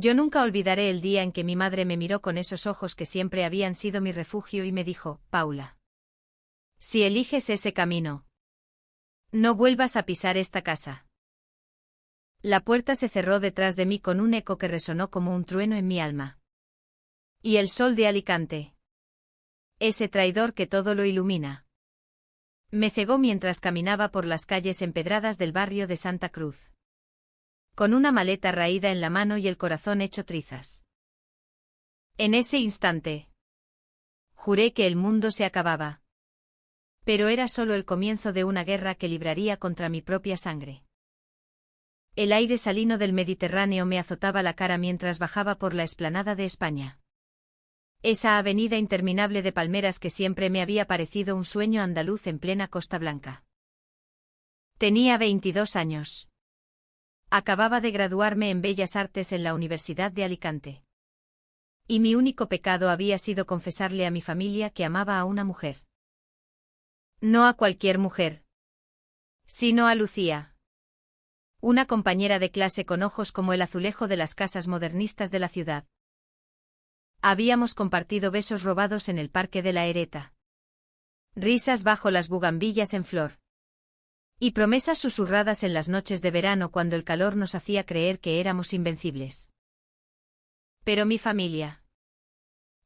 Yo nunca olvidaré el día en que mi madre me miró con esos ojos que siempre habían sido mi refugio y me dijo, Paula. Si eliges ese camino, no vuelvas a pisar esta casa. La puerta se cerró detrás de mí con un eco que resonó como un trueno en mi alma. Y el sol de Alicante. Ese traidor que todo lo ilumina. Me cegó mientras caminaba por las calles empedradas del barrio de Santa Cruz. Con una maleta raída en la mano y el corazón hecho trizas. En ese instante, juré que el mundo se acababa. Pero era solo el comienzo de una guerra que libraría contra mi propia sangre. El aire salino del Mediterráneo me azotaba la cara mientras bajaba por la explanada de España. Esa avenida interminable de palmeras que siempre me había parecido un sueño andaluz en plena Costa Blanca. Tenía 22 años. Acababa de graduarme en Bellas Artes en la Universidad de Alicante. Y mi único pecado había sido confesarle a mi familia que amaba a una mujer. No a cualquier mujer, sino a Lucía. Una compañera de clase con ojos como el azulejo de las casas modernistas de la ciudad. Habíamos compartido besos robados en el Parque de la Ereta. Risas bajo las bugambillas en flor. Y promesas susurradas en las noches de verano cuando el calor nos hacía creer que éramos invencibles. Pero mi familia,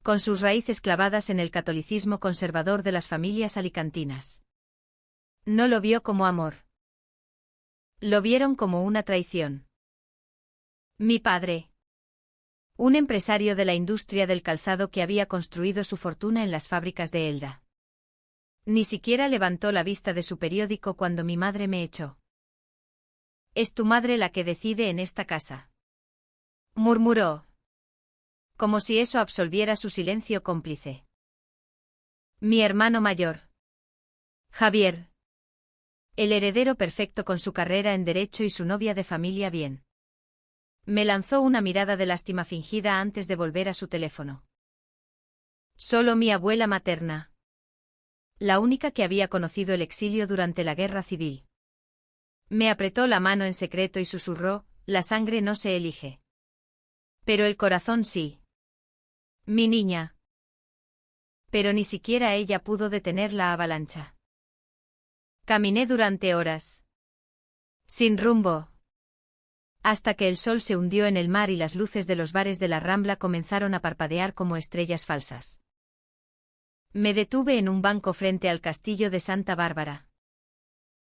con sus raíces clavadas en el catolicismo conservador de las familias alicantinas, no lo vio como amor. Lo vieron como una traición. Mi padre, un empresario de la industria del calzado que había construido su fortuna en las fábricas de Elda. Ni siquiera levantó la vista de su periódico cuando mi madre me echó. «Es tu madre la que decide en esta casa», murmuró, como si eso absolviera su silencio cómplice. Mi hermano mayor, Javier, el heredero perfecto con su carrera en derecho y su novia de familia bien. Me lanzó una mirada de lástima fingida antes de volver a su teléfono. Solo mi abuela materna, la única que había conocido el exilio durante la guerra civil. Me apretó la mano en secreto y susurró, la sangre no se elige. Pero el corazón sí. Mi niña. Pero ni siquiera ella pudo detener la avalancha. Caminé durante horas. Sin rumbo. Hasta que el sol se hundió en el mar y las luces de los bares de la Rambla comenzaron a parpadear como estrellas falsas. Me detuve en un banco frente al castillo de Santa Bárbara.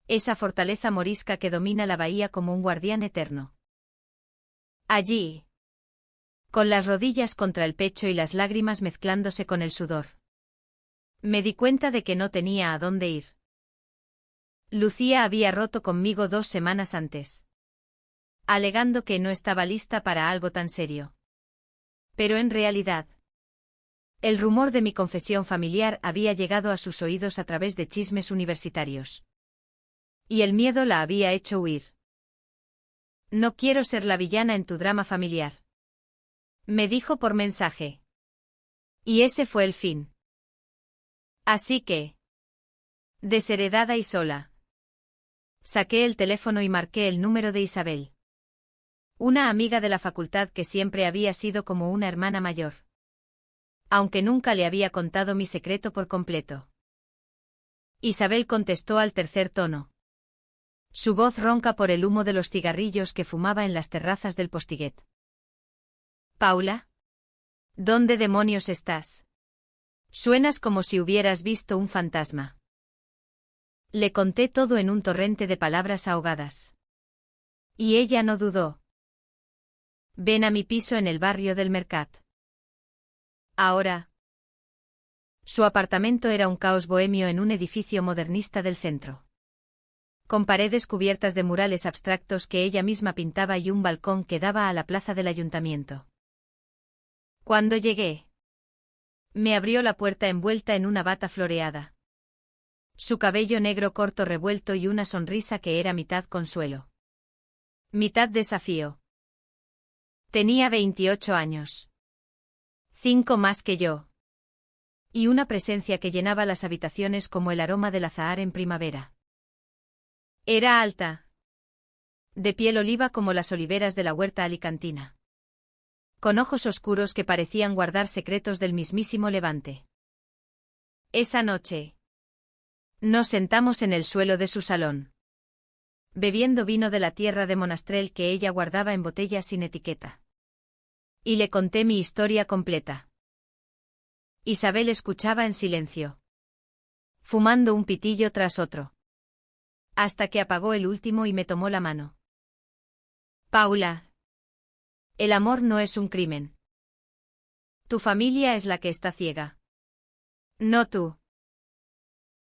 Esa fortaleza morisca que domina la bahía como un guardián eterno. Allí, con las rodillas contra el pecho y las lágrimas mezclándose con el sudor, me di cuenta de que no tenía a dónde ir. Lucía había roto conmigo 2 semanas antes, alegando que no estaba lista para algo tan serio. Pero en realidad, el rumor de mi confesión familiar había llegado a sus oídos a través de chismes universitarios. Y el miedo la había hecho huir. No quiero ser la villana en tu drama familiar, me dijo por mensaje. Y ese fue el fin. Así que, desheredada y sola, saqué el teléfono y marqué el número de Isabel. Una amiga de la facultad que siempre había sido como una hermana mayor. Aunque nunca le había contado mi secreto por completo. Isabel contestó al tercer tono. Su voz ronca por el humo de los cigarrillos que fumaba en las terrazas del Postiguet. Paula, ¿dónde demonios estás? Suenas como si hubieras visto un fantasma. Le conté todo en un torrente de palabras ahogadas. Y ella no dudó. Ven a mi piso en el barrio del Mercat. Ahora. Su apartamento era un caos bohemio en un edificio modernista del centro. Con paredes cubiertas de murales abstractos que ella misma pintaba y un balcón que daba a la plaza del ayuntamiento. Cuando llegué, me abrió la puerta envuelta en una bata floreada. Su cabello negro corto revuelto y una sonrisa que era mitad consuelo, mitad desafío. Tenía 28 años. 5 más que yo. Y una presencia que llenaba las habitaciones como el aroma del azahar en primavera. Era alta, de piel oliva como las oliveras de la huerta alicantina. con ojos oscuros que parecían guardar secretos del mismísimo Levante. Esa noche nos sentamos en el suelo de su salón, bebiendo vino de la tierra de Monastrell que ella guardaba en botellas sin etiqueta. Y le conté mi historia completa. Isabel escuchaba en silencio, fumando un pitillo tras otro, hasta que apagó el último y me tomó la mano. Paula, el amor no es un crimen. Tu familia es la que está ciega. No tú.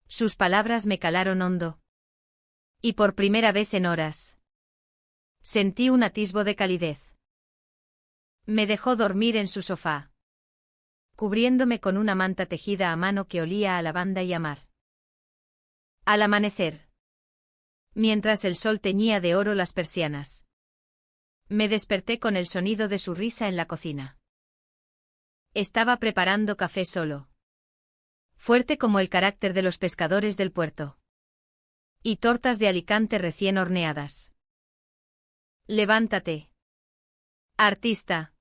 Sus palabras me calaron hondo. Y por primera vez en horas sentí un atisbo de calidez. Me dejó dormir en su sofá, cubriéndome con una manta tejida a mano que olía a lavanda y a mar. Al amanecer, mientras el sol teñía de oro las persianas, me desperté con el sonido de su risa en la cocina. Estaba preparando café solo, fuerte como el carácter de los pescadores del puerto, y tortas de Alicante recién horneadas. Levántate, artista.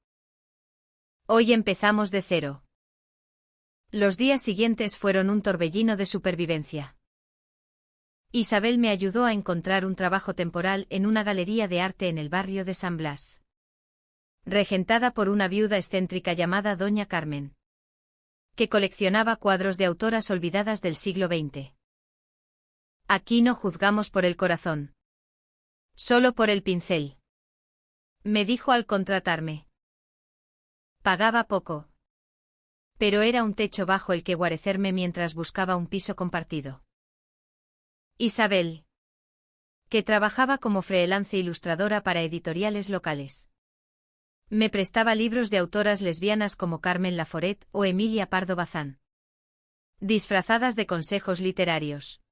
Hoy empezamos de cero. Los días siguientes fueron un torbellino de supervivencia. Isabel me ayudó a encontrar un trabajo temporal en una galería de arte en el barrio de San Blas, regentada por una viuda excéntrica llamada Doña Carmen, que coleccionaba cuadros de autoras olvidadas del siglo XX. Aquí no juzgamos por el corazón, solo por el pincel, me dijo al contratarme. Pagaba poco, pero era un techo bajo el que guarecerme mientras buscaba un piso compartido. Isabel, que trabajaba como freelance ilustradora para editoriales locales, me prestaba libros de autoras lesbianas como Carmen Laforet o Emilia Pardo Bazán, disfrazadas de consejos literarios.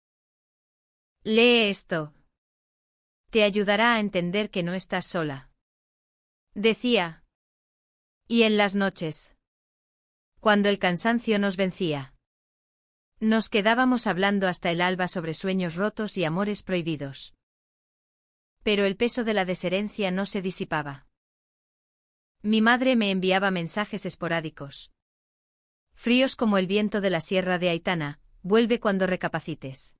Lee esto. Te ayudará a entender que no estás sola, decía. Y en las noches, cuando el cansancio nos vencía, nos quedábamos hablando hasta el alba sobre sueños rotos y amores prohibidos. Pero el peso de la desherencia no se disipaba. Mi madre me enviaba mensajes esporádicos, fríos como el viento de la sierra de Aitana: vuelve cuando recapacites.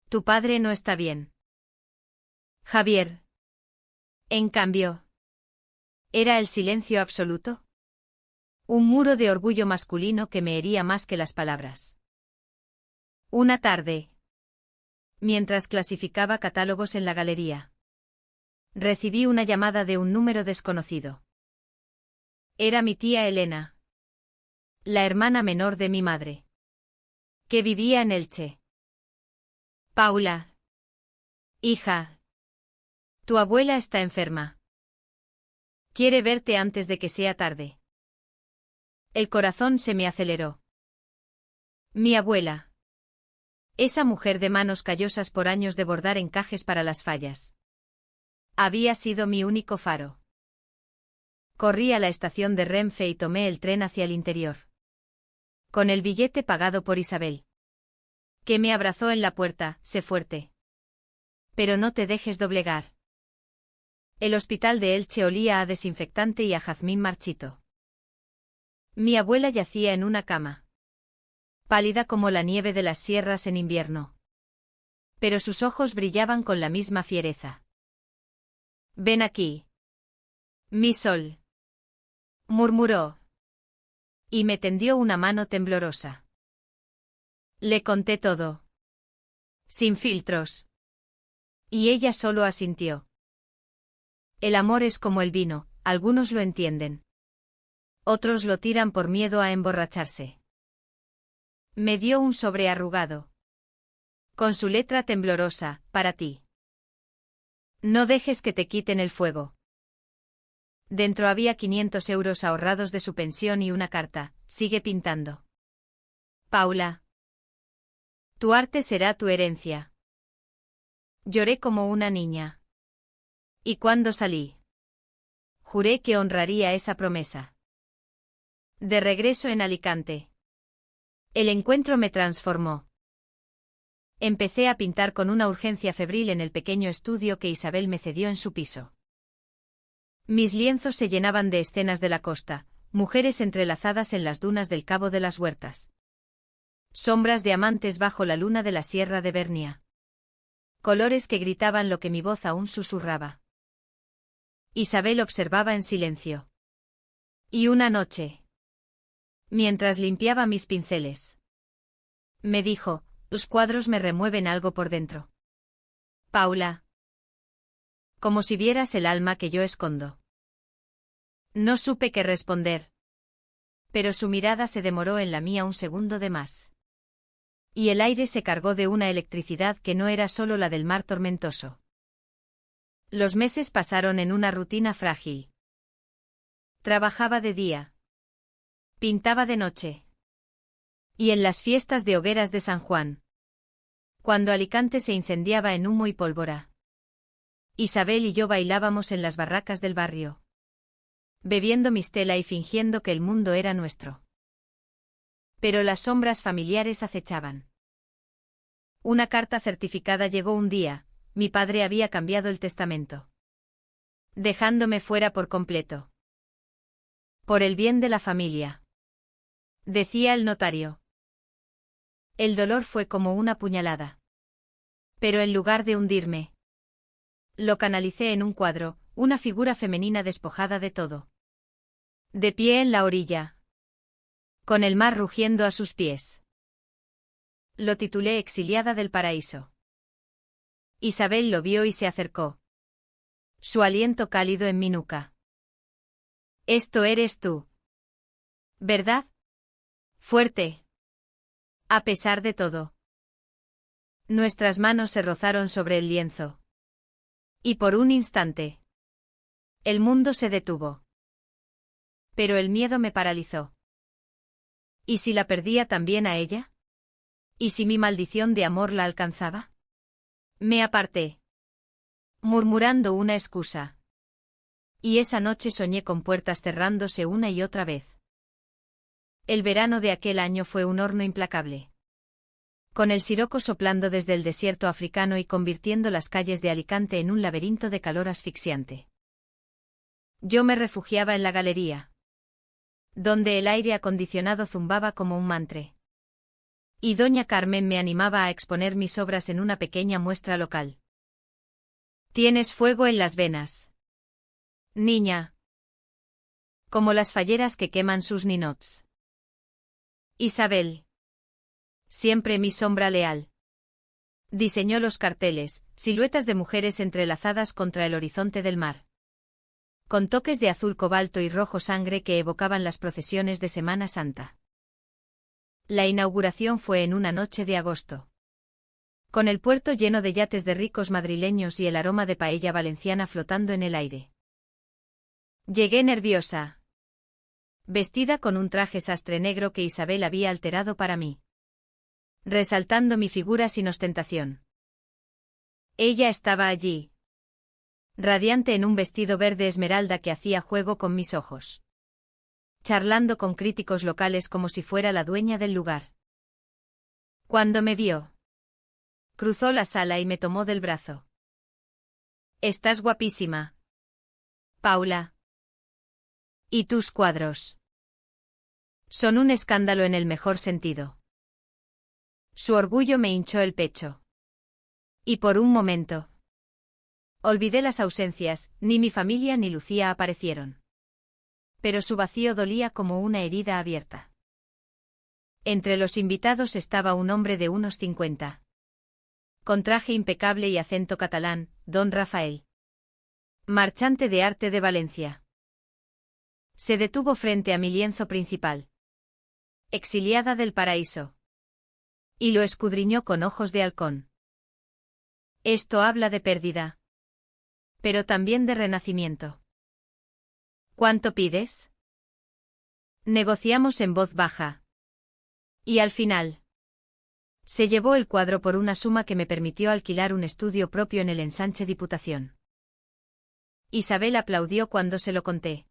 Tu padre no está bien. Javier. En cambio, ¿era el silencio absoluto? Un muro de orgullo masculino que me hería más que las palabras. Una tarde, mientras clasificaba catálogos en la galería, recibí una llamada de un número desconocido. Era mi tía Elena, la hermana menor de mi madre, que vivía en Elche. Paula. Hija. Tu abuela está enferma. Quiere verte antes de que sea tarde. El corazón se me aceleró. Mi abuela. Esa mujer de manos callosas por años de bordar encajes para las fallas. Había sido mi único faro. Corrí a la estación de Renfe y tomé el tren hacia el interior, con el billete pagado por Isabel, que me abrazó en la puerta: sé fuerte. Pero no te dejes doblegar. El hospital de Elche olía a desinfectante y a jazmín marchito. Mi abuela yacía en una cama, pálida como la nieve de las sierras en invierno. Pero sus ojos brillaban con la misma fiereza. Ven aquí, mi sol, murmuró, y me tendió una mano temblorosa. Le conté todo, sin filtros, y ella solo asintió. El amor es como el vino, algunos lo entienden, otros lo tiran por miedo a emborracharse. Me dio un sobre arrugado, con su letra temblorosa: para ti. No dejes que te quiten el fuego. Dentro había 500 euros ahorrados de su pensión y una carta: sigue pintando. Paula. Tu arte será tu herencia. Lloré como una niña. Y cuando salí, juré que honraría esa promesa. De regreso en Alicante, el encuentro me transformó. Empecé a pintar con una urgencia febril en el pequeño estudio que Isabel me cedió en su piso. Mis lienzos se llenaban de escenas de la costa, mujeres entrelazadas en las dunas del Cabo de las Huertas. Sombras de amantes bajo la luna de la Sierra de Bernia. Colores que gritaban lo que mi voz aún susurraba. Isabel observaba en silencio. Y una noche, mientras limpiaba mis pinceles, me dijo, los cuadros me remueven algo por dentro. Paula. Como si vieras el alma que yo escondo. No supe qué responder. Pero su mirada se demoró en la mía un segundo de más. Y el aire se cargó de una electricidad que no era solo la del mar tormentoso. Los meses pasaron en una rutina frágil. Trabajaba de día. Pintaba de noche. Y en las fiestas de hogueras de San Juan. Cuando Alicante se incendiaba en humo y pólvora. Isabel y yo bailábamos en las barracas del barrio. Bebiendo mistela y fingiendo que el mundo era nuestro. Pero las sombras familiares acechaban. Una carta certificada llegó un día, mi padre había cambiado el testamento. Dejándome fuera por completo. Por el bien de la familia. Decía el notario. El dolor fue como una puñalada. Pero en lugar de hundirme, lo canalicé en un cuadro, una figura femenina despojada de todo. De pie en la orilla. Con el mar rugiendo a sus pies. Lo titulé Exiliada del Paraíso. Isabel lo vio y se acercó. Su aliento cálido en mi nuca. Esto eres tú. ¿Verdad? Fuerte. A pesar de todo. Nuestras manos se rozaron sobre el lienzo. Y por un instante, el mundo se detuvo. Pero el miedo me paralizó. ¿Y si la perdía también a ella? ¿Y si mi maldición de amor la alcanzaba? Me aparté, murmurando una excusa. Y esa noche soñé con puertas cerrándose una y otra vez. El verano de aquel año fue un horno implacable. Con el siroco soplando desde el desierto africano y convirtiendo las calles de Alicante en un laberinto de calor asfixiante. Yo me refugiaba en la galería, donde el aire acondicionado zumbaba como un mantre. Y doña Carmen me animaba a exponer mis obras en una pequeña muestra local. Tienes fuego en las venas, niña. Como las falleras que queman sus ninots. Isabel. Siempre mi sombra leal. Diseñó los carteles, siluetas de mujeres entrelazadas contra el horizonte del mar. Con toques de azul cobalto y rojo sangre que evocaban las procesiones de Semana Santa. La inauguración fue en una noche de agosto. Con el puerto lleno de yates de ricos madrileños y el aroma de paella valenciana flotando en el aire. Llegué nerviosa. Vestida con un traje sastre negro que Isabel había alterado para mí. Resaltando mi figura sin ostentación. Ella estaba allí. Radiante en un vestido verde esmeralda que hacía juego con mis ojos. Charlando con críticos locales como si fuera la dueña del lugar. Cuando me vio, cruzó la sala y me tomó del brazo. Estás guapísima, Paula. ¿Y tus cuadros? Son un escándalo en el mejor sentido. Su orgullo me hinchó el pecho. Y por un momento, olvidé las ausencias, ni mi familia ni Lucía aparecieron. Pero su vacío dolía como una herida abierta. Entre los invitados estaba un hombre de unos 50. Con traje impecable y acento catalán, don Rafael. Marchante de arte de Valencia. Se detuvo frente a mi lienzo principal. Exiliada del Paraíso. Y lo escudriñó con ojos de halcón. Esto habla de pérdida. Pero también de renacimiento. ¿Cuánto pides? Negociamos en voz baja. Y al final, se llevó el cuadro por una suma que me permitió alquilar un estudio propio en el Ensanche Diputación. Isabel aplaudió cuando se lo conté.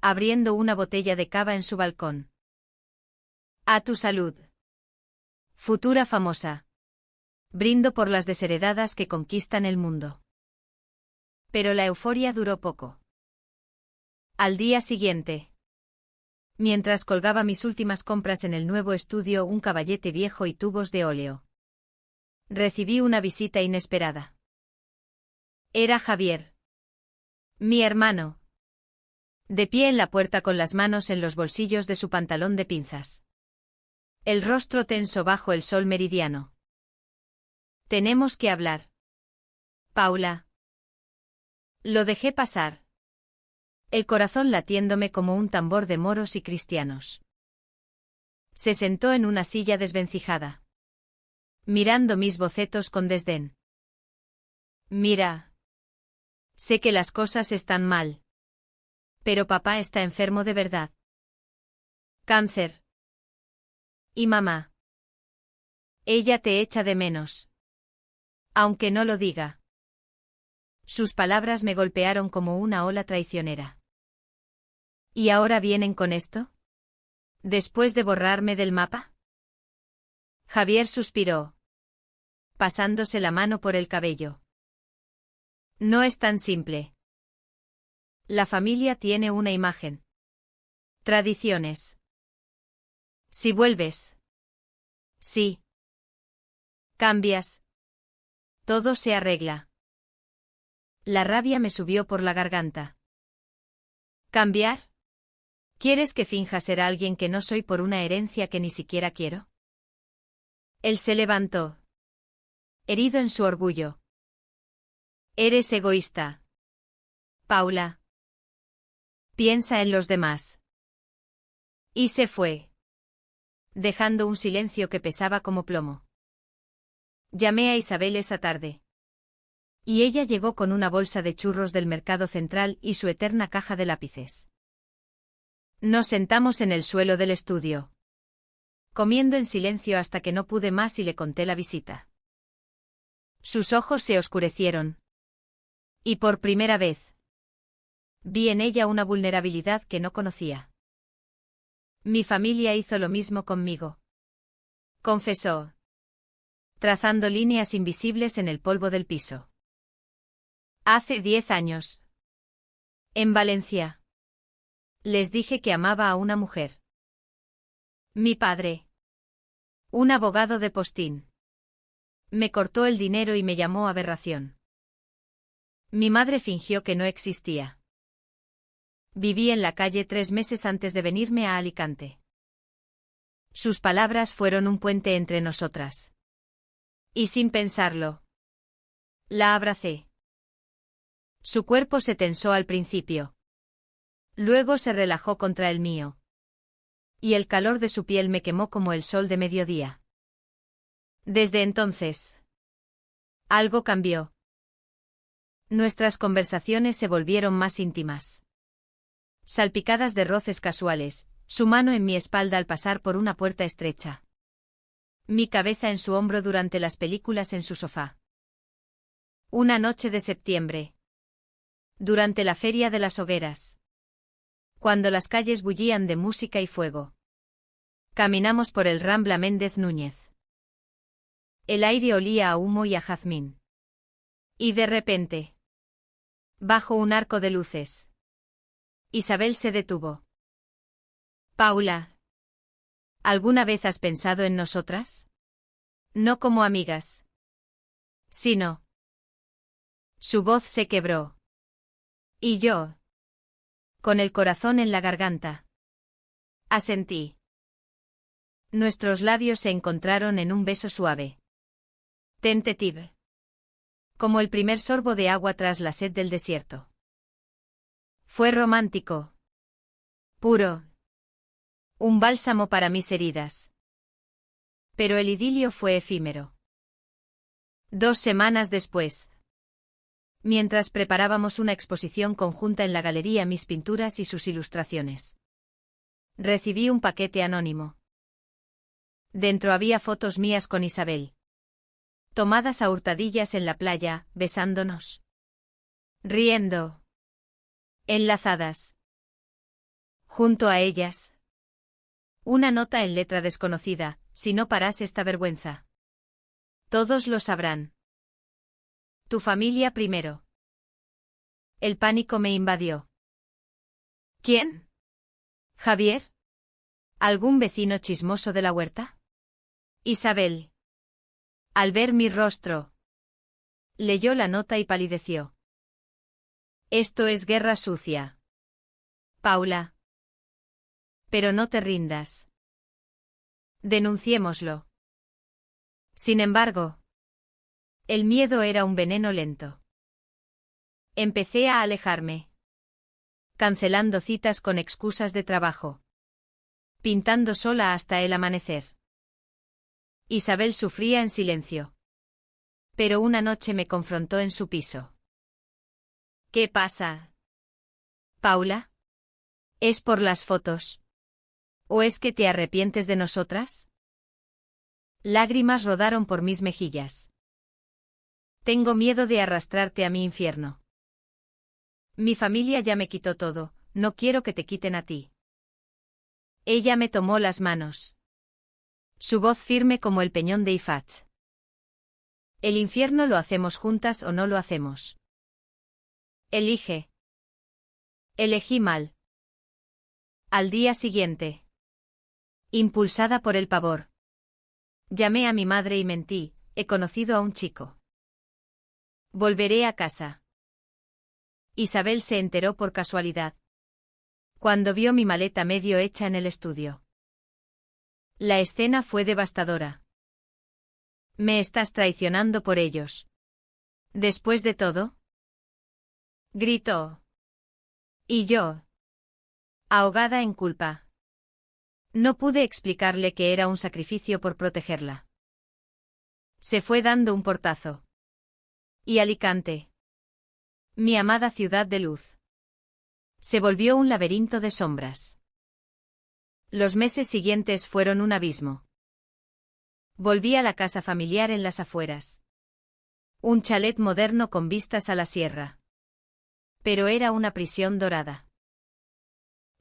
Abriendo una botella de cava en su balcón. A tu salud. Futura famosa. Brindo por las desheredadas que conquistan el mundo. Pero la euforia duró poco. Al día siguiente, mientras colgaba mis últimas compras en el nuevo estudio, un caballete viejo y tubos de óleo, recibí una visita inesperada. Era Javier, mi hermano, de pie en la puerta con las manos en los bolsillos de su pantalón de pinzas. El rostro tenso bajo el sol meridiano. Tenemos que hablar. Paula. Lo dejé pasar, el corazón latiéndome como un tambor de moros y cristianos. Se sentó en una silla desvencijada, mirando mis bocetos con desdén. Mira. Sé que las cosas están mal. Pero papá está enfermo de verdad. Cáncer. Y mamá. Ella te echa de menos. Aunque no lo diga. Sus palabras me golpearon como una ola traicionera. ¿Y ahora vienen con esto? ¿Después de borrarme del mapa? Javier suspiró, pasándose la mano por el cabello. No es tan simple. La familia tiene una imagen. Tradiciones. Si vuelves. Sí. Cambias. Todo se arregla. La rabia me subió por la garganta. ¿Cambiar? ¿Quieres que finja ser alguien que no soy por una herencia que ni siquiera quiero? Él se levantó, herido en su orgullo. Eres egoísta. Paula. Piensa en los demás. Y se fue, dejando un silencio que pesaba como plomo. Llamé a Isabel esa tarde. Y ella llegó con una bolsa de churros del mercado central y su eterna caja de lápices. Nos sentamos en el suelo del estudio, comiendo en silencio hasta que no pude más y le conté la visita. Sus ojos se oscurecieron. Y por primera vez, vi en ella una vulnerabilidad que no conocía. Mi familia hizo lo mismo conmigo, confesó, trazando líneas invisibles en el polvo del piso. Hace 10 años. En Valencia. Les dije que amaba a una mujer. Mi padre, un abogado de postín, me cortó el dinero y me llamó aberración. Mi madre fingió que no existía. Viví en la calle 3 meses antes de venirme a Alicante. Sus palabras fueron un puente entre nosotras. Y sin pensarlo, la abracé. Su cuerpo se tensó al principio. Luego se relajó contra el mío. Y el calor de su piel me quemó como el sol de mediodía. Desde entonces, algo cambió. Nuestras conversaciones se volvieron más íntimas. Salpicadas de roces casuales, su mano en mi espalda al pasar por una puerta estrecha. Mi cabeza en su hombro durante las películas en su sofá. Una noche de septiembre. Durante la Feria de las Hogueras. Cuando las calles bullían de música y fuego. Caminamos por el Rambla Méndez Núñez. El aire olía a humo y a jazmín. Y de repente, bajo un arco de luces, Isabel se detuvo. Paula, ¿alguna vez has pensado en nosotras? No como amigas, sino... Su voz se quebró. Y yo, con el corazón en la garganta, asentí. Nuestros labios se encontraron en un beso suave. Tentative. Como el primer sorbo de agua tras la sed del desierto. Fue romántico. Puro. Un bálsamo para mis heridas. Pero el idilio fue efímero. 2 semanas después, mientras preparábamos una exposición conjunta en la galería Mis pinturas y sus ilustraciones, recibí un paquete anónimo. Dentro había fotos mías con Isabel, tomadas a hurtadillas en la playa, besándonos, riendo, enlazadas. Junto a ellas, una nota en letra desconocida: si no paras esta vergüenza, todos lo sabrán. Tu familia primero. El pánico me invadió. ¿Quién? ¿Javier? ¿Algún vecino chismoso de la huerta? Isabel. Al ver mi rostro, leyó la nota y palideció. Esto es guerra sucia. Paula. Pero no te rindas. Denunciémoslo. Sin embargo, el miedo era un veneno lento. Empecé a alejarme. Cancelando citas con excusas de trabajo. Pintando sola hasta el amanecer. Isabel sufría en silencio. Pero una noche me confrontó en su piso. ¿Qué pasa? ¿Paula? ¿Es por las fotos? ¿O es que te arrepientes de nosotras? Lágrimas rodaron por mis mejillas. Tengo miedo de arrastrarte a mi infierno. Mi familia ya me quitó todo, no quiero que te quiten a ti. Ella me tomó las manos. Su voz firme como el peñón de Ifach. El infierno lo hacemos juntas o no lo hacemos. Elige. Elegí mal. Al día siguiente. Impulsada por el pavor. Llamé a mi madre y mentí, he conocido a un chico. Volveré a casa. Isabel se enteró por casualidad. Cuando vio mi maleta medio hecha en el estudio. La escena fue devastadora. Me estás traicionando por ellos. Después de todo. Gritó. Y yo. Ahogada en culpa. No pude explicarle que era un sacrificio por protegerla. Se fue dando un portazo. Y Alicante. Mi amada ciudad de luz. Se volvió un laberinto de sombras. Los meses siguientes fueron un abismo. Volví a la casa familiar en las afueras. Un chalet moderno con vistas a la sierra. Pero era una prisión dorada.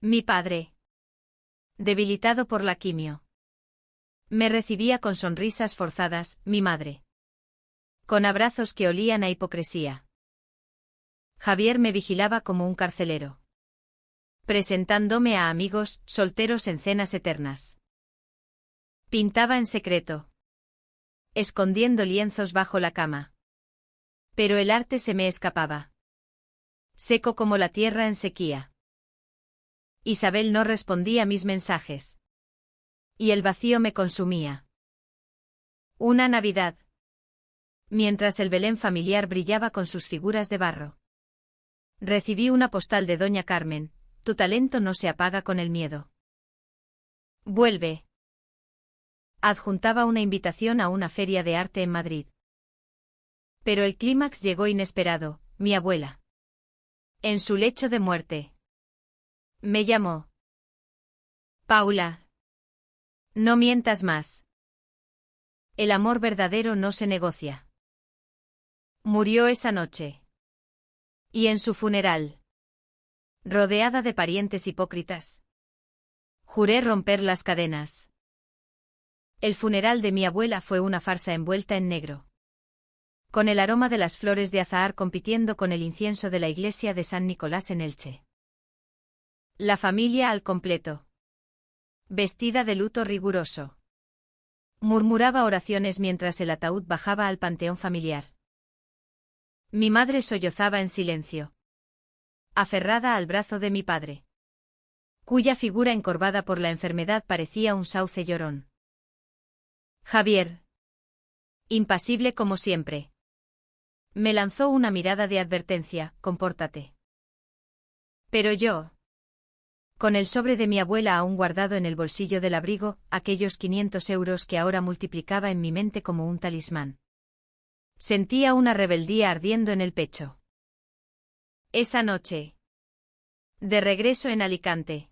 Mi padre, debilitado por la quimio, me recibía con sonrisas forzadas, mi madre, con abrazos que olían a hipocresía. Javier me vigilaba como un carcelero, presentándome a amigos solteros en cenas eternas. Pintaba en secreto, escondiendo lienzos bajo la cama. Pero el arte se me escapaba. Seco como la tierra en sequía. Isabel no respondía a mis mensajes. Y el vacío me consumía. Una Navidad. Mientras el Belén familiar brillaba con sus figuras de barro. Recibí una postal de doña Carmen, tu talento no se apaga con el miedo. Vuelve. Adjuntaba una invitación a una feria de arte en Madrid. Pero el clímax llegó inesperado, mi abuela. En su lecho de muerte. Me llamó. Paula. No mientas más. El amor verdadero no se negocia. Murió esa noche. Y en su funeral. Rodeada de parientes hipócritas. Juré romper las cadenas. El funeral de mi abuela fue una farsa envuelta en negro. Con el aroma de las flores de azahar compitiendo con el incienso de la iglesia de San Nicolás en Elche. La familia al completo. Vestida de luto riguroso. Murmuraba oraciones mientras el ataúd bajaba al panteón familiar. Mi madre sollozaba en silencio. Aferrada al brazo de mi padre. Cuya figura encorvada por la enfermedad parecía un sauce llorón. Javier. Impasible como siempre. Me lanzó una mirada de advertencia, compórtate. Pero yo. Con el sobre de mi abuela aún guardado en el bolsillo del abrigo, aquellos 500 euros que ahora multiplicaba en mi mente como un talismán. Sentía una rebeldía ardiendo en el pecho. Esa noche. De regreso en Alicante.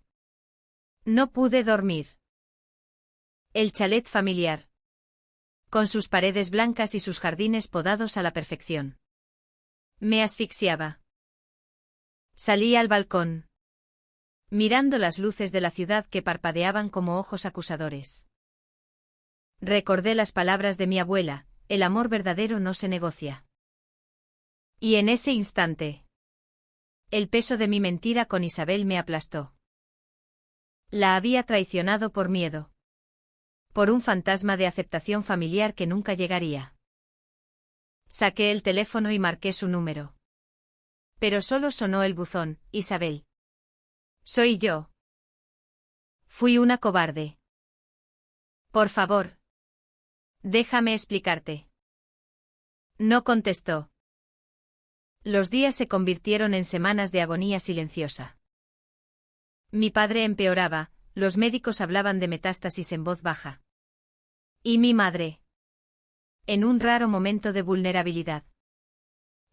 No pude dormir. El chalet familiar. Con sus paredes blancas y sus jardines podados a la perfección. Me asfixiaba. Salí al balcón. Mirando las luces de la ciudad que parpadeaban como ojos acusadores. Recordé las palabras de mi abuela, el amor verdadero no se negocia. Y en ese instante. El peso de mi mentira con Isabel me aplastó. La había traicionado por miedo. Por un fantasma de aceptación familiar que nunca llegaría. Saqué el teléfono y marqué su número. Pero solo sonó el buzón. Isabel. Soy yo. Fui una cobarde. Por favor. Déjame explicarte. No contestó. Los días se convirtieron en semanas de agonía silenciosa. Mi padre empeoraba, los médicos hablaban de metástasis en voz baja. Y mi madre. En un raro momento de vulnerabilidad.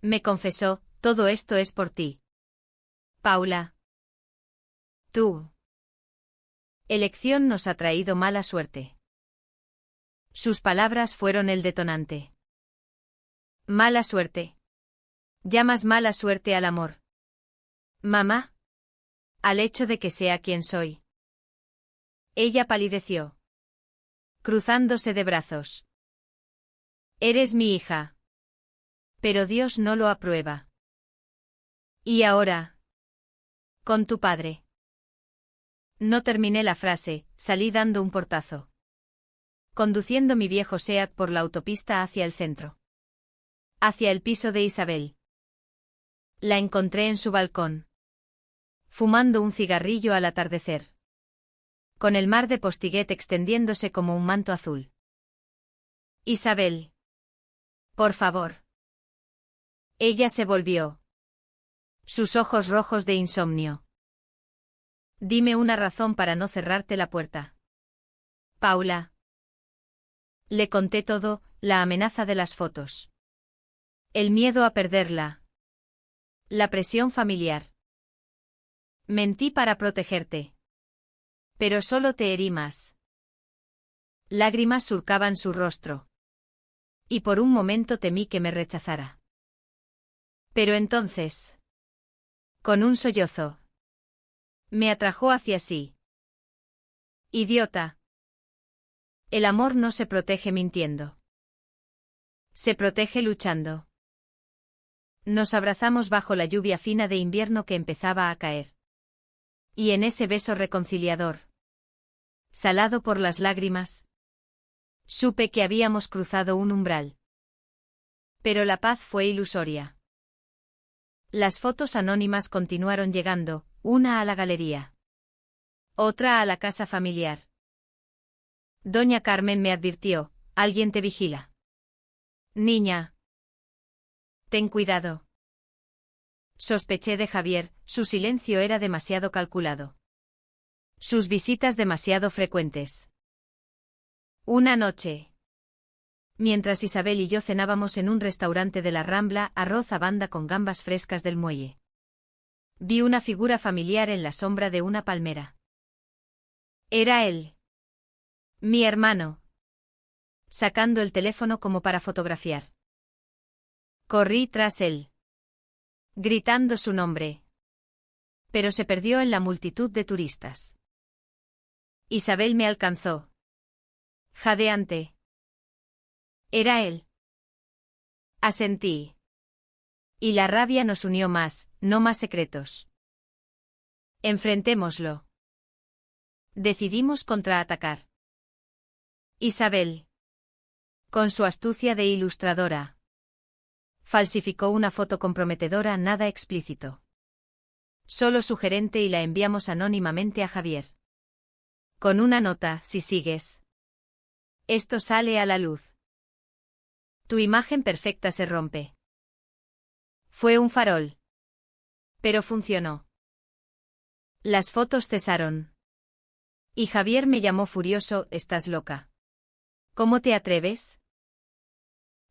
Me confesó, todo esto es por ti. Paula. Tu elección nos ha traído mala suerte. Sus palabras fueron el detonante. Mala suerte. ¿Llamas mala suerte al amor? Mamá. Al hecho de que sea quien soy. Ella palideció. Cruzándose de brazos. Eres mi hija. Pero Dios no lo aprueba. ¿Y ahora? Con tu padre. No terminé la frase, salí dando un portazo. Conduciendo mi viejo Seat por la autopista hacia el centro. Hacia el piso de Isabel. La encontré en su balcón. Fumando un cigarrillo al atardecer. Con el mar de Postiguet extendiéndose como un manto azul. Isabel. Por favor. Ella se volvió. Sus ojos rojos de insomnio. Dime una razón para no cerrarte la puerta. Paula. Le conté todo, la amenaza de las fotos. El miedo a perderla. La presión familiar. Mentí para protegerte. Pero solo te herí más. Lágrimas surcaban su rostro. Y por un momento temí que me rechazara. Pero entonces. Con un sollozo. Me atrajo hacia sí. Idiota. El amor no se protege mintiendo. Se protege luchando. Nos abrazamos bajo la lluvia fina de invierno que empezaba a caer. Y en ese beso reconciliador. Salado por las lágrimas. Supe que habíamos cruzado un umbral. Pero la paz fue ilusoria. Las fotos anónimas continuaron llegando, una a la galería. Otra a la casa familiar. Doña Carmen me advirtió, alguien te vigila. Niña. Ten cuidado. Sospeché de Javier, su silencio era demasiado calculado. Sus visitas demasiado frecuentes. Una noche. Mientras Isabel y yo cenábamos en un restaurante de la Rambla, arroz a banda con gambas frescas del muelle. Vi una figura familiar en la sombra de una palmera. Era él. Mi hermano. Sacando el teléfono como para fotografiar. Corrí tras él. Gritando su nombre. Pero se perdió en la multitud de turistas. Isabel me alcanzó. Jadeante. Era él. Asentí. Y la rabia nos unió más, no más secretos. Enfrentémoslo. Decidimos contraatacar. Isabel. Con su astucia de ilustradora. Falsificó una foto comprometedora nada explícito. Solo sugerente y la enviamos anónimamente a Javier. Con una nota, si sigues. Esto sale a la luz. Tu imagen perfecta se rompe. Fue un farol. Pero funcionó. Las fotos cesaron. Y Javier me llamó furioso, ¿estás loca? ¿Cómo te atreves?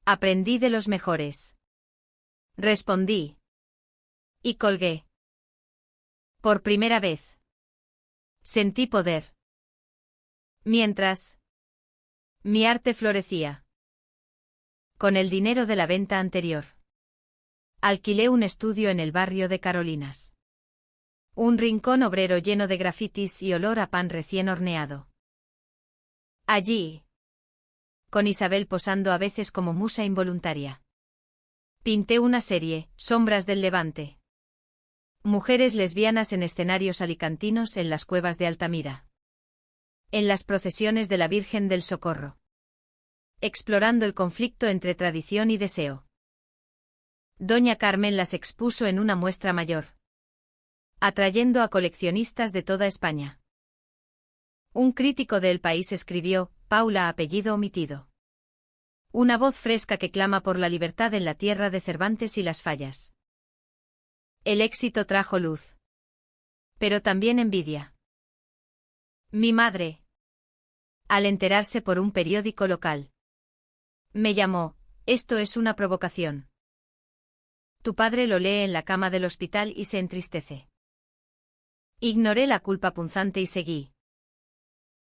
Aprendí de los mejores. Respondí. Y colgué. Por primera vez. Sentí poder. Mientras. Mi arte florecía. Con el dinero de la venta anterior. Alquilé un estudio en el barrio de Carolinas. Un rincón obrero lleno de grafitis y olor a pan recién horneado. Allí. Con Isabel posando a veces como musa involuntaria. Pinté una serie, Sombras del Levante. Mujeres lesbianas en escenarios alicantinos en las cuevas de Altamira. En las procesiones de la Virgen del Socorro. Explorando el conflicto entre tradición y deseo. Doña Carmen las expuso en una muestra mayor, atrayendo a coleccionistas de toda España. Un crítico de El País escribió, Paula apellido omitido. Una voz fresca que clama por la libertad en la tierra de Cervantes y las Fallas. El éxito trajo luz. Pero también envidia. Mi madre. Al enterarse por un periódico local. Me llamó, esto es una provocación. Tu padre lo lee en la cama del hospital y se entristece. Ignoré la culpa punzante y seguí.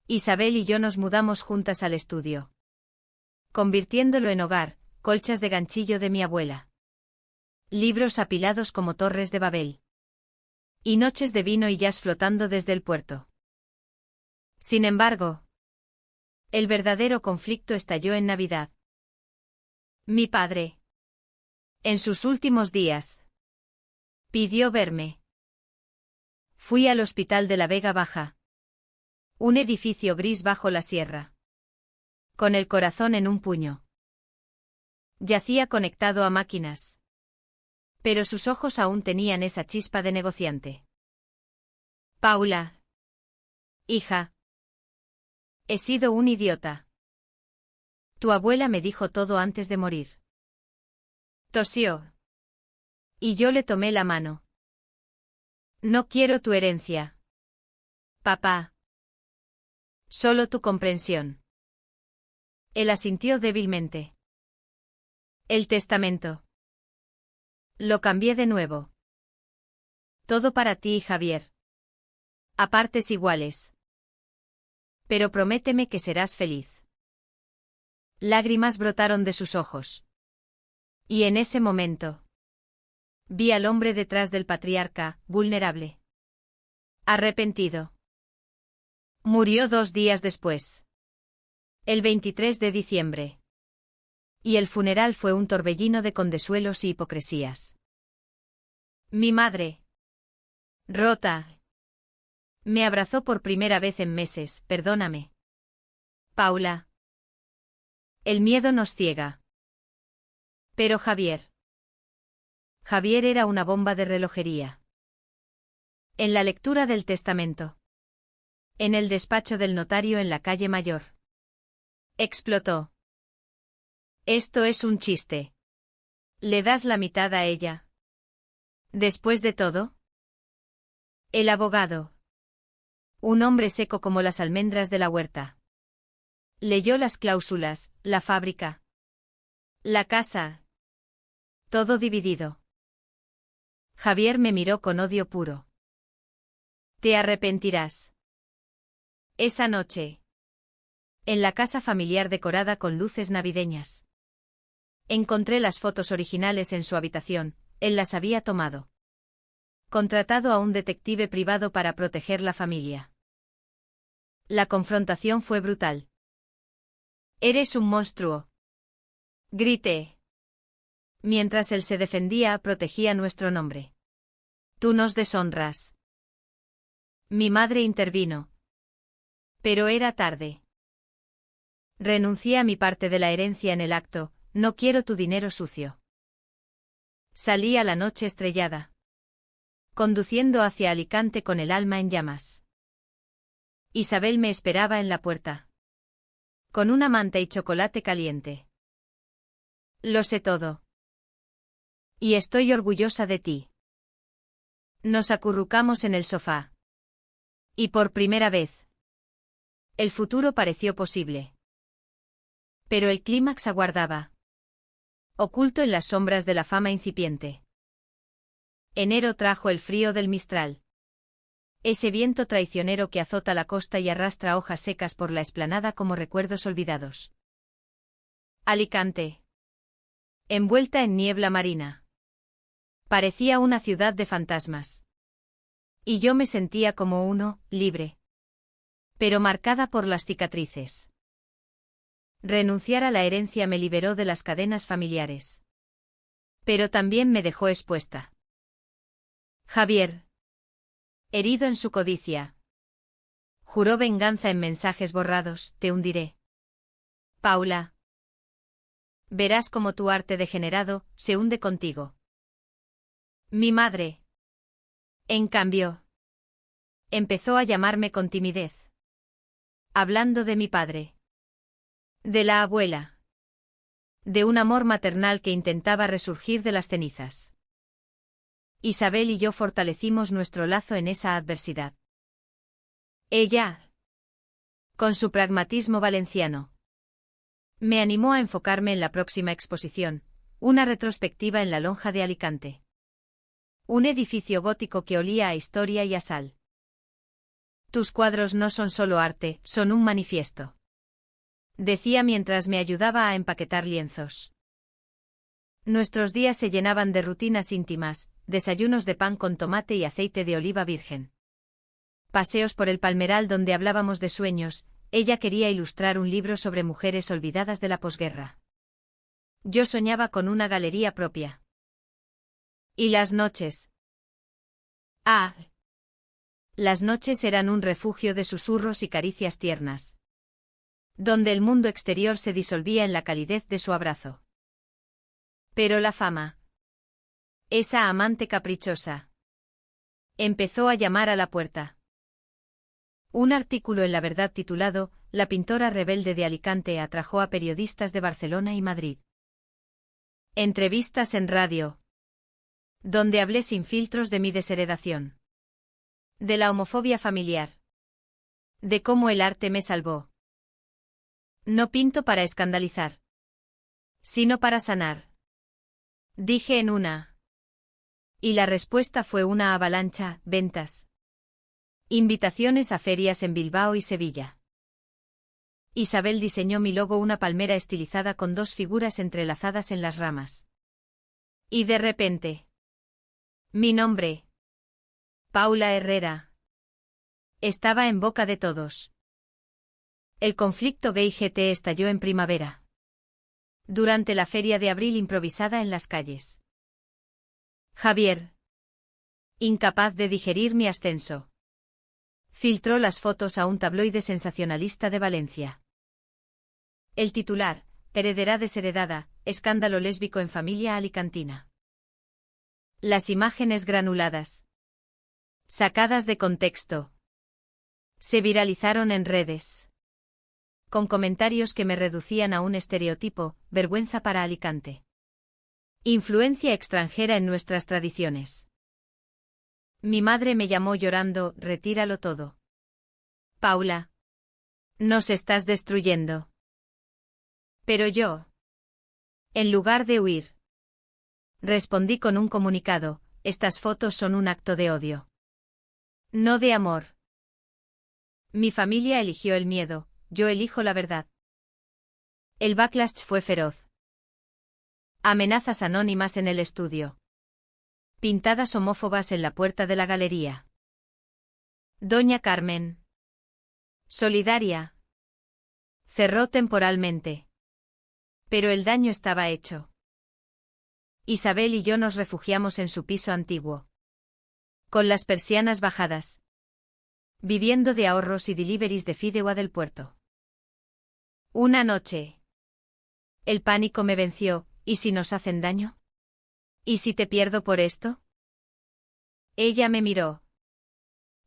Isabel y yo nos mudamos juntas al estudio, convirtiéndolo en hogar, colchas de ganchillo de mi abuela. Libros apilados como torres de Babel. Y noches de vino y jazz flotando desde el puerto. Sin embargo, el verdadero conflicto estalló en Navidad. Mi padre, en sus últimos días, pidió verme. Fui al hospital de la Vega Baja. Un edificio gris bajo la sierra. Con el corazón en un puño. Yacía conectado a máquinas. Pero sus ojos aún tenían esa chispa de negociante. Paula. Hija. He sido un idiota. Tu abuela me dijo todo antes de morir. Tosió. Y yo le tomé la mano. No quiero tu herencia. Papá. Solo tu comprensión. Él asintió débilmente. El testamento. Lo cambié de nuevo. Todo para ti, Javier. A partes iguales. Pero prométeme que serás feliz. Lágrimas brotaron de sus ojos. Y en ese momento, vi al hombre detrás del patriarca, vulnerable. Arrepentido. Murió 2 días después. El 23 de diciembre. Y el funeral fue un torbellino de condesuelos y hipocresías. Mi madre. Rota. Me abrazó por primera vez en meses, perdóname. Paula. El miedo nos ciega. Pero Javier. Javier era una bomba de relojería. En la lectura del testamento. En el despacho del notario en la calle Mayor. Explotó. Esto es un chiste. ¿Le das la mitad a ella? Después de todo. El abogado. Un hombre seco como las almendras de la huerta. Leyó las cláusulas, la fábrica. La casa. Todo dividido. Javier me miró con odio puro. Te arrepentirás. Esa noche. En la casa familiar decorada con luces navideñas. Encontré las fotos originales en su habitación, él las había tomado. Contratado a un detective privado para proteger la familia. La confrontación fue brutal. Eres un monstruo. Grité. Mientras él se defendía, protegía nuestro nombre. Tú nos deshonras. Mi madre intervino. Pero era tarde. Renuncié a mi parte de la herencia en el acto, no quiero tu dinero sucio. Salí a la noche estrellada. Conduciendo hacia Alicante con el alma en llamas. Isabel me esperaba en la puerta. Con una manta y chocolate caliente. Lo sé todo. Y estoy orgullosa de ti. Nos acurrucamos en el sofá. Y por primera vez. El futuro pareció posible. Pero el clímax aguardaba. Oculto en las sombras de la fama incipiente. Enero trajo el frío del Mistral. Ese viento traicionero que azota la costa y arrastra hojas secas por la explanada como recuerdos olvidados. Alicante. Envuelta en niebla marina. Parecía una ciudad de fantasmas. Y yo me sentía como uno, libre. Pero marcada por las cicatrices. Renunciar a la herencia me liberó de las cadenas familiares. Pero también me dejó expuesta. Javier, herido en su codicia, juró venganza en mensajes borrados, te hundiré. Paula. Verás cómo tu arte degenerado se hunde contigo. Mi madre. En cambio, empezó a llamarme con timidez. Hablando de mi padre. De la abuela. De un amor maternal que intentaba resurgir de las cenizas. Isabel y yo fortalecimos nuestro lazo en esa adversidad. Ella, con su pragmatismo valenciano, me animó a enfocarme en la próxima exposición, una retrospectiva en la Lonja de Alicante. Un edificio gótico que olía a historia y a sal. Tus cuadros no son solo arte, son un manifiesto. Decía mientras me ayudaba a empaquetar lienzos. Nuestros días se llenaban de rutinas íntimas, desayunos de pan con tomate y aceite de oliva virgen. Paseos por el palmeral donde hablábamos de sueños, ella quería ilustrar un libro sobre mujeres olvidadas de la posguerra. Yo soñaba con una galería propia. ¿Y las noches? Ah. Las noches eran un refugio de susurros y caricias tiernas. Donde el mundo exterior se disolvía en la calidez de su abrazo. Pero la fama. Esa amante caprichosa. Empezó a llamar a la puerta. Un artículo en La Verdad titulado «La pintora rebelde de Alicante» atrajo a periodistas de Barcelona y Madrid. Entrevistas en radio. Donde hablé sin filtros de mi desheredación. De la homofobia familiar. De cómo el arte me salvó. No pinto para escandalizar. Sino para sanar. Dije en una. Y la respuesta fue una avalancha, ventas. Invitaciones a ferias en Bilbao y Sevilla. Isabel diseñó mi logo, una palmera estilizada con dos figuras entrelazadas en las ramas. Y de repente. Mi nombre. Paula Herrera. Estaba en boca de todos. El conflicto gay-GT estalló en primavera. Durante la feria de abril improvisada en las calles. Javier. Incapaz de digerir mi ascenso. Filtró las fotos a un tabloide sensacionalista de Valencia. El titular, heredera desheredada, escándalo lésbico en familia alicantina. Las imágenes granuladas. Sacadas de contexto. Se viralizaron en redes. Con comentarios que me reducían a un estereotipo, vergüenza para Alicante. Influencia extranjera en nuestras tradiciones. Mi madre me llamó llorando, retíralo todo. Paula. Nos estás destruyendo. Pero yo. En lugar de huir. Respondí con un comunicado, estas fotos son un acto de odio. No de amor. Mi familia eligió el miedo, yo elijo la verdad. El backlash fue feroz. Amenazas anónimas en el estudio. Pintadas homófobas en la puerta de la galería. Doña Carmen. Solidaria. Cerró temporalmente. Pero el daño estaba hecho. Isabel y yo nos refugiamos en su piso antiguo. Con las persianas bajadas. Viviendo de ahorros y deliveries de fideuá del puerto. Una noche. El pánico me venció, ¿y si nos hacen daño? ¿Y si te pierdo por esto? Ella me miró.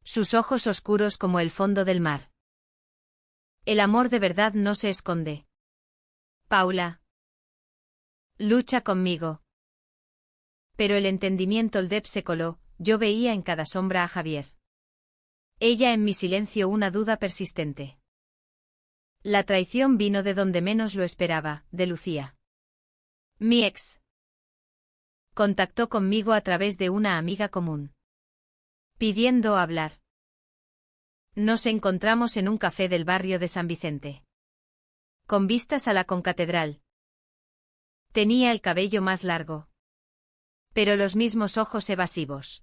Sus ojos oscuros como el fondo del mar. El amor de verdad no se esconde. Paula. Lucha conmigo. Pero el entendimiento Oldep se coló, yo veía en cada sombra a Javier. Ella en mi silencio una duda persistente. La traición vino de donde menos lo esperaba, de Lucía. Mi ex. Contactó conmigo a través de una amiga común. Pidiendo hablar. Nos encontramos en un café del barrio de San Vicente. Con vistas a la concatedral. Tenía el cabello más largo. Pero los mismos ojos evasivos.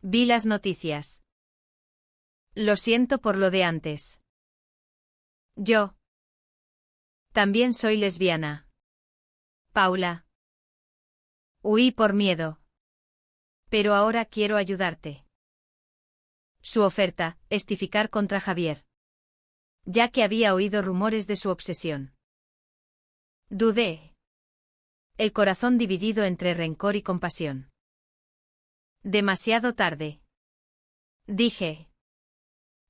Vi las noticias. Lo siento por lo de antes. Yo. También soy lesbiana. Paula. Huí por miedo. Pero ahora quiero ayudarte. Su oferta, testificar contra Javier. Ya que había oído rumores de su obsesión. Dudé. El corazón dividido entre rencor y compasión. Demasiado tarde. Dije.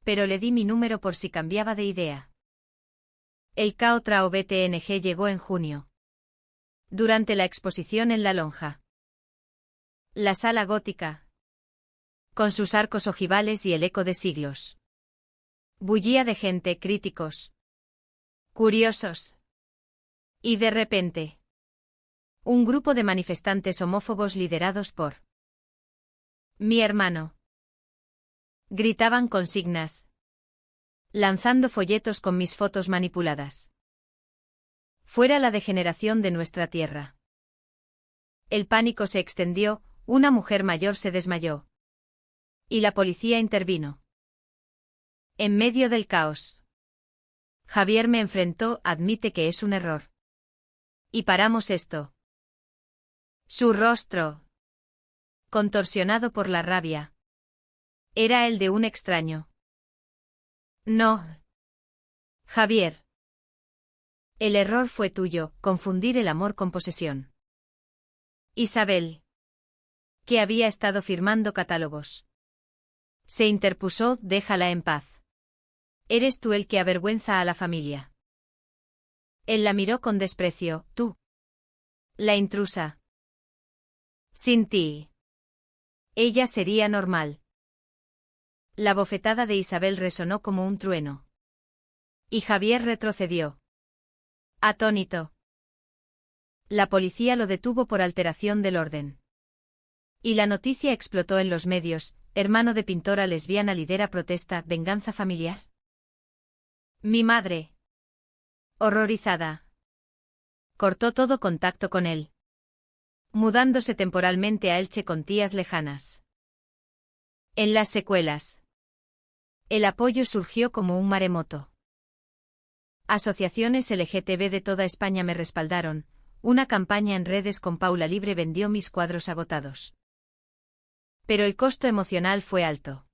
Pero le di mi número por si cambiaba de idea. El KO Trao BTNG llegó en junio. Durante la exposición en la lonja. La sala gótica. Con sus arcos ojivales y el eco de siglos. Bullía de gente, críticos. Curiosos. Y de repente. Un grupo de manifestantes homófobos liderados por mi hermano. Gritaban consignas. Lanzando folletos con mis fotos manipuladas. Fuera la degeneración de nuestra tierra. El pánico se extendió, una mujer mayor se desmayó. Y la policía intervino. En medio del caos. Javier me enfrentó, admite que es un error. Y paramos esto. Su rostro, contorsionado por la rabia, era el de un extraño. No. Javier. El error fue tuyo, confundir el amor con posesión. Isabel. Que había estado firmando catálogos. Se interpuso, déjala en paz. Eres tú el que avergüenza a la familia. Él la miró con desprecio, tú. La intrusa. Sin ti. Ella sería normal. La bofetada de Isabel resonó como un trueno. Y Javier retrocedió. Atónito. La policía lo detuvo por alteración del orden. Y la noticia explotó en los medios, hermano de pintora lesbiana lidera protesta, venganza familiar. Mi madre. Horrorizada. Cortó todo contacto con él. Mudándose temporalmente a Elche con tías lejanas. En las secuelas. El apoyo surgió como un maremoto. Asociaciones LGTB de toda España me respaldaron, una campaña en redes con Paula Libre vendió mis cuadros agotados. Pero el costo emocional fue alto.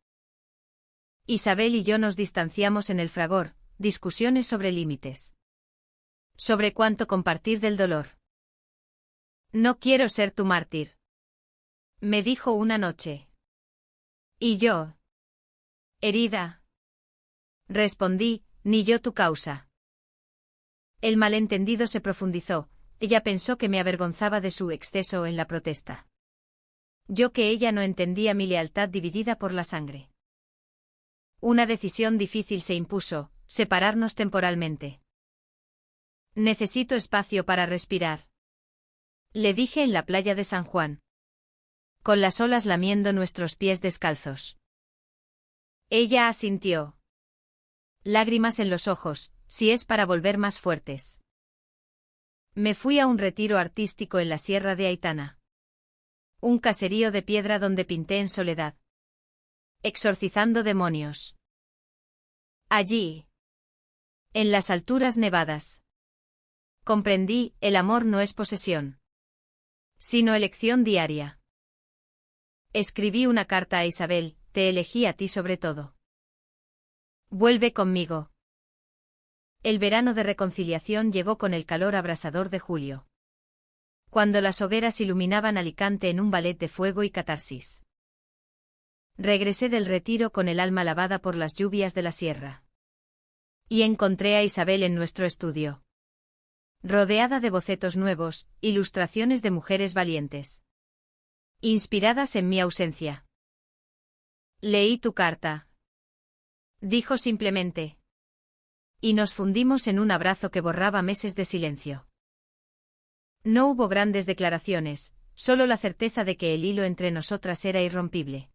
Isabel y yo nos distanciamos en el fragor, discusiones sobre límites. Sobre cuánto compartir del dolor. No quiero ser tu mártir. Me dijo una noche. Y yo. Herida. Respondí, ni yo tu causa. El malentendido se profundizó, ella pensó que me avergonzaba de su exceso en la protesta. Yo que ella no entendía mi lealtad dividida por la sangre. Una decisión difícil se impuso, separarnos temporalmente. Necesito espacio para respirar. Le dije en la playa de San Juan. Con las olas lamiendo nuestros pies descalzos. Ella asintió. Lágrimas en los ojos, si es para volver más fuertes. Me fui a un retiro artístico en la Sierra de Aitana. Un caserío de piedra donde pinté en soledad. Exorcizando demonios. Allí. En las alturas nevadas. Comprendí, el amor no es posesión. Sino elección diaria. Escribí una carta a Isabel, te elegí a ti sobre todo. Vuelve conmigo. El verano de reconciliación llegó con el calor abrasador de julio. Cuando las hogueras iluminaban Alicante en un ballet de fuego y catarsis. Regresé del retiro con el alma lavada por las lluvias de la sierra. Y encontré a Isabel en nuestro estudio. Rodeada de bocetos nuevos, ilustraciones de mujeres valientes. Inspiradas en mi ausencia. Leí tu carta. Dijo simplemente. Y nos fundimos en un abrazo que borraba meses de silencio. No hubo grandes declaraciones, solo la certeza de que el hilo entre nosotras era irrompible.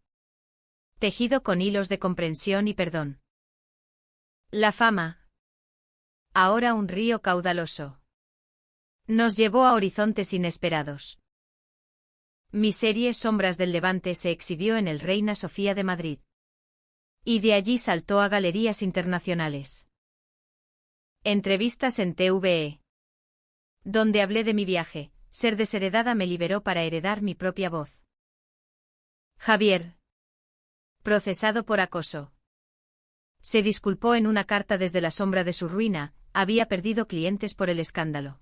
Tejido con hilos de comprensión y perdón. La fama. Ahora un río caudaloso. Nos llevó a horizontes inesperados. Mi serie Sombras del Levante se exhibió en el Reina Sofía de Madrid. Y de allí saltó a galerías internacionales. Entrevistas en TVE. Donde hablé de mi viaje, ser desheredada me liberó para heredar mi propia voz. Javier. Procesado por acoso. Se disculpó en una carta desde la sombra de su ruina, había perdido clientes por el escándalo.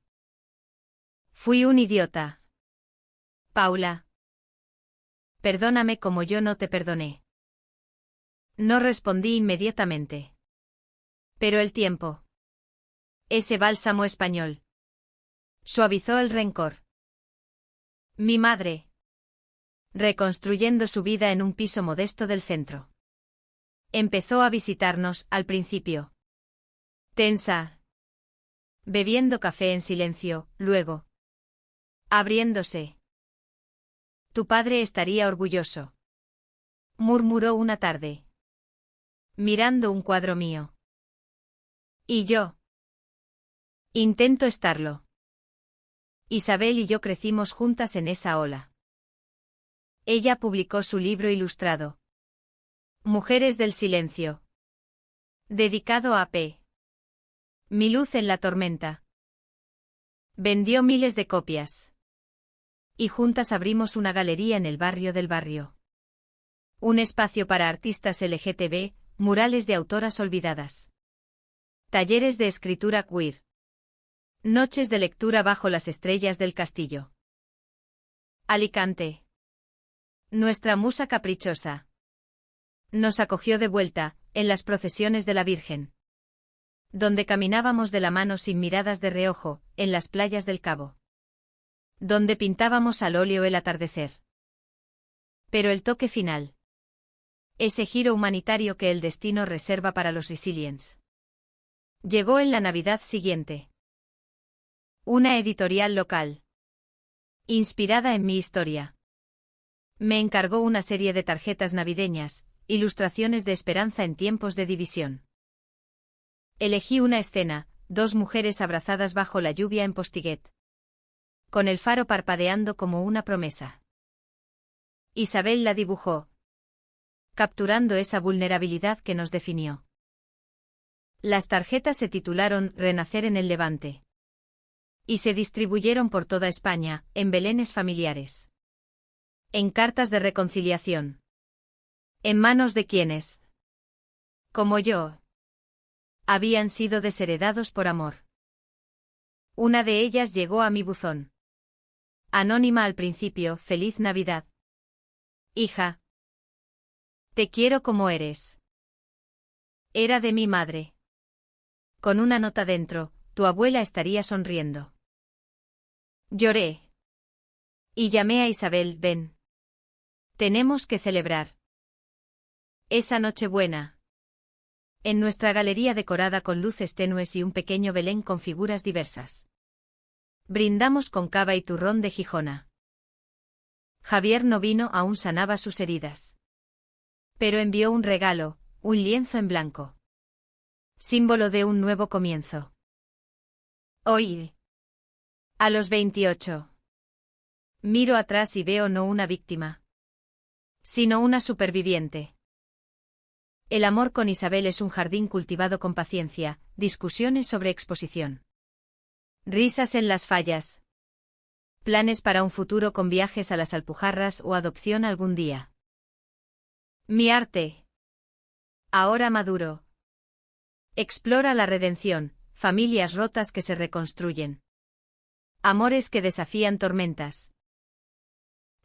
Fui un idiota. Paula. Perdóname como yo no te perdoné. No respondí inmediatamente. Pero el tiempo. Ese bálsamo español. Suavizó el rencor. Mi madre. Reconstruyendo su vida en un piso modesto del centro. Empezó a visitarnos, al principio. Tensa. Bebiendo café en silencio, luego. Abriéndose. Tu padre estaría orgulloso. Murmuró una tarde. Mirando un cuadro mío. ¿Y yo? Intento estarlo. Isabel y yo crecimos juntas en esa ola. Ella publicó su libro ilustrado. Mujeres del silencio. Dedicado a P. Mi luz en la tormenta. Vendió miles de copias. Y juntas abrimos una galería en el barrio del barrio. Un espacio para artistas LGTB, murales de autoras olvidadas. Talleres de escritura queer. Noches de lectura bajo las estrellas del castillo. Alicante. Nuestra musa caprichosa. Nos acogió de vuelta, en las procesiones de la Virgen. Donde caminábamos de la mano sin miradas de reojo, en las playas del Cabo. Donde pintábamos al óleo el atardecer. Pero el toque final. Ese giro humanitario que el destino reserva para los Resilients. Llegó en la Navidad siguiente. Una editorial local. Inspirada en mi historia. Me encargó una serie de tarjetas navideñas, ilustraciones de esperanza en tiempos de división. Elegí una escena, dos mujeres abrazadas bajo la lluvia en Postiguet. Con el faro parpadeando como una promesa. Isabel la dibujó. Capturando esa vulnerabilidad que nos definió. Las tarjetas se titularon Renacer en el Levante. Y se distribuyeron por toda España, en belenes familiares. En cartas de reconciliación. En manos de quienes, como yo, habían sido desheredados por amor. Una de ellas llegó a mi buzón. Anónima al principio, Feliz Navidad. Hija. Te quiero como eres. Era de mi madre. Con una nota dentro, tu abuela estaría sonriendo. Lloré. Y llamé a Isabel, ven. Tenemos que celebrar. Esa Nochebuena. En nuestra galería decorada con luces tenues y un pequeño Belén con figuras diversas. Brindamos con cava y turrón de Gijona. Javier no vino, aún sanaba sus heridas. Pero envió un regalo, un lienzo en blanco. Símbolo de un nuevo comienzo. Hoy. A los 28. Miro atrás y veo no una víctima, sino una superviviente. El amor con Isabel es un jardín cultivado con paciencia, discusiones sobre exposición. Risas en las fallas. Planes para un futuro con viajes a las Alpujarras o adopción algún día. Mi arte. Ahora maduro. Explora la redención, familias rotas que se reconstruyen. Amores que desafían tormentas.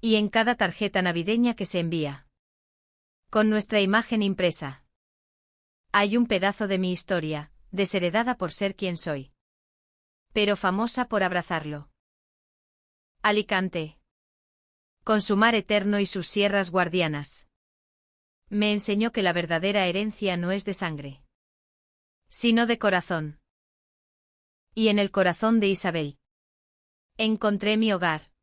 Y en cada tarjeta navideña que se envía. Con nuestra imagen impresa. Hay un pedazo de mi historia, desheredada por ser quien soy. Pero famosa por abrazarlo. Alicante. Con su mar eterno y sus sierras guardianas. Me enseñó que la verdadera herencia no es de sangre, sino de corazón. Y en el corazón de Isabel encontré mi hogar.